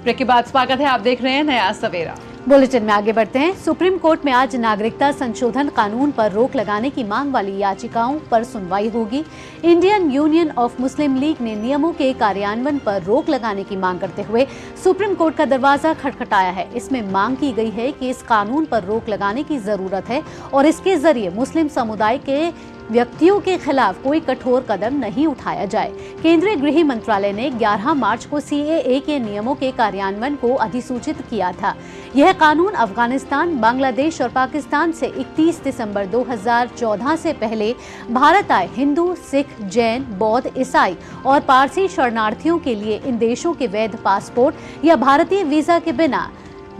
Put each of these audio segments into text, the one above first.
Break के बाद स्वागत है, आप देख रहे हैं नया सवेरा। बुलेटिन में आगे बढ़ते हैं। सुप्रीम कोर्ट में आज नागरिकता संशोधन कानून पर रोक लगाने की मांग वाली याचिकाओं पर सुनवाई होगी। Indian union of Muslim league ने नियमों के कार्यान्वयन पर रोक लगाने की मांग करते हुए सुप्रीम कोर्ट का दरवाजा खटखटाया है। इसमें मांग की गई है कि इस कानून पर रोक लगाने की जरूरत है और इसके जरिए मुस्लिम समुदाय के व्यक्तियों के खिलाफ कोई कठोर कदम नहीं उठाया जाए। केंद्रीय गृह मंत्रालय ने 11 मार्च को सीएए के नियमों के कार्यान्वयन को अधिसूचित किया था। यह कानून अफगानिस्तान, बांग्लादेश और पाकिस्तान से 31 दिसंबर 2014 से पहले भारत आए हिंदू, सिख, जैन, बौद्ध, ईसाई और पारसी शरणार्थियों के लिए इन देशों के वैध पासपोर्ट या भारतीय वीजा के बिना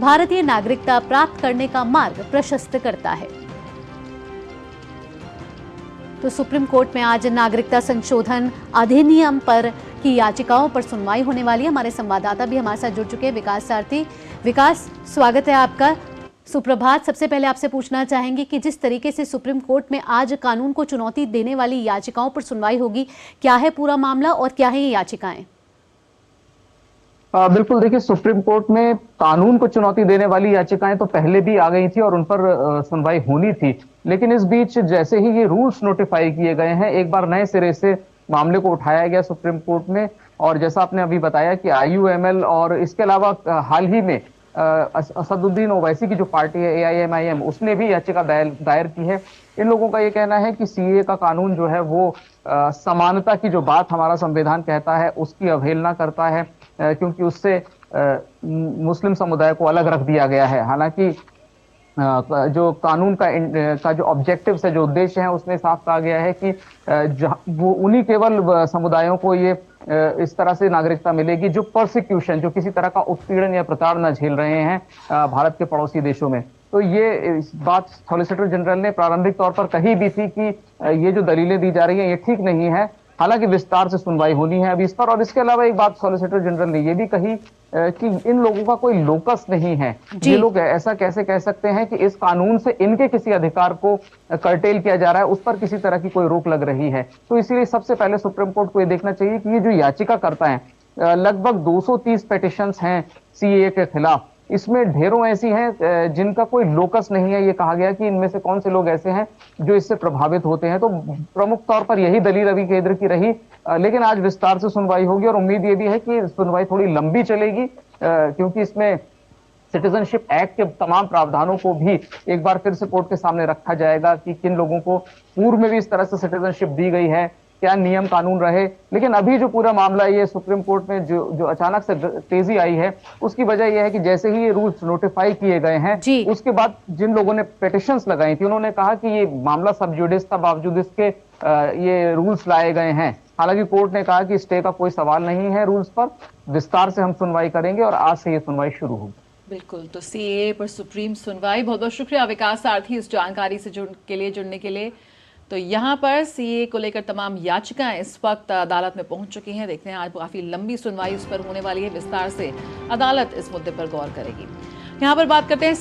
भारतीय नागरिकता प्राप्त करने का मार्ग प्रशस्त करता है। तो सुप्रीम कोर्ट में आज नागरिकता संशोधन अधिनियम पर की याचिकाओं पर सुनवाई होने वाली है। हमारे संवाददाता भी हमारे साथ जुड़ चुके हैं, विकास सारथी। विकास, स्वागत है आपका। सुप्रभात। सबसे पहले आपसे पूछना चाहेंगे कि जिस तरीके से सुप्रीम कोर्ट में आज कानून को चुनौती देने वाली याचिकाओं पर सुनवाई होगी, क्या है पूरा मामला और क्या है ये याचिकाएं? बिल्कुल, देखिए, सुप्रीम कोर्ट में कानून को चुनौती देने वाली याचिकाएं तो पहले भी आ गई थी और उन पर सुनवाई होनी थी, लेकिन इस बीच जैसे ही ये रूल्स नोटिफाई किए गए हैं, एक बार नए सिरे से मामले को उठाया गया सुप्रीम कोर्ट में। और जैसा आपने अभी बताया कि आईयूएमएल और इसके अलावा हाल ही में असदुद्दीन ओवैसी की जो पार्टी है एआईएमआईएम, उसने भी याचिका दायर की है। इन लोगों का ये कहना है कि सीए का कानून जो है वो समानता की जो बात हमारा संविधान कहता है उसकी अवहेलना करता है, क्योंकि उससे मुस्लिम समुदाय को अलग रख दिया गया है। हालांकि जो कानून का जो ऑब्जेक्टिव्स है, जो उद्देश्य है, उसमें साफ कहा गया है कि वो उन्हीं केवल समुदायों को ये इस तरह से नागरिकता मिलेगी जो परसिक्यूशन, जो किसी तरह का उत्पीड़न या प्रताड़ना झेल रहे हैं भारत के पड़ोसी देशों में। तो ये बात सॉलिसिटर जनरल ने प्रारंभिक तौर पर कही भी थी कि ये जो दलीलें दी जा रही हैं ये ठीक नहीं है। हालांकि विस्तार से सुनवाई होनी है अभी इस पर। और इसके अलावा एक बात सॉलिसिटर जनरल ने ये भी कही कि इन लोगों का कोई लोकस नहीं है। ये लोग ऐसा कैसे कह सकते हैं कि इस कानून से इनके किसी अधिकार को कर्टेल किया जा रहा है, उस पर किसी तरह की कोई रोक लग रही है। तो इसीलिए सबसे पहले सुप्रीम कोर्ट को ये देखना चाहिए कि ये जो याचिका करता है, लगभग 230 पिटीशंस हैं सीएए के खिलाफ। इसमें ढेरों ऐसी हैं जिनका कोई लोकस नहीं है। ये कहा गया कि इनमें से कौन से लोग ऐसे हैं जो इससे प्रभावित होते हैं। तो प्रमुख तौर पर यही दलील अभी केंद्र की रही, लेकिन आज विस्तार से सुनवाई होगी और उम्मीद ये भी है कि सुनवाई थोड़ी लंबी चलेगी, क्योंकि इसमें सिटीजनशिप एक्ट के तमाम प्रावधानों को भी एक बार फिर से कोर्ट के सामने रखा जाएगा कि किन लोगों को पूर्व में भी इस तरह से सिटीजनशिप दी गई है, क्या नियम कानून रहे। लेकिन अभी जो पूरा मामला ये सुप्रीम कोर्ट में जो अचानक से तेजी आई है, उसकी वजह यह है कि जैसे ही ये रूल्स नोटिफाई किए गए हैं, उसके बाद जिन लोगों ने पिटीशंस लगाई थी उन्होंने कहा कि ये मामला सब जुडिस था, बावजूद इसके ये रूल्स लाए गए हैं। हालांकि कोर्ट ने कहा कि स्टे का कोई सवाल नहीं है रूल्स पर, विस्तार से हम सुनवाई करेंगे और आज से ये सुनवाई शुरू होगी। बिल्कुल, तो सीएए पर सुप्रीम सुनवाई। बहुत बहुत शुक्रिया विकास सारथी इस जानकारी से जुड़ने के लिए। तो यहाँ पर सीए को लेकर तमाम याचिकाएं इस वक्त अदालत में पहुंच चुकी हैं। देखते हैं आज काफी लंबी सुनवाई उस पर होने वाली है। विस्तार से अदालत इस मुद्दे पर गौर करेगी। यहाँ पर बात करते हैं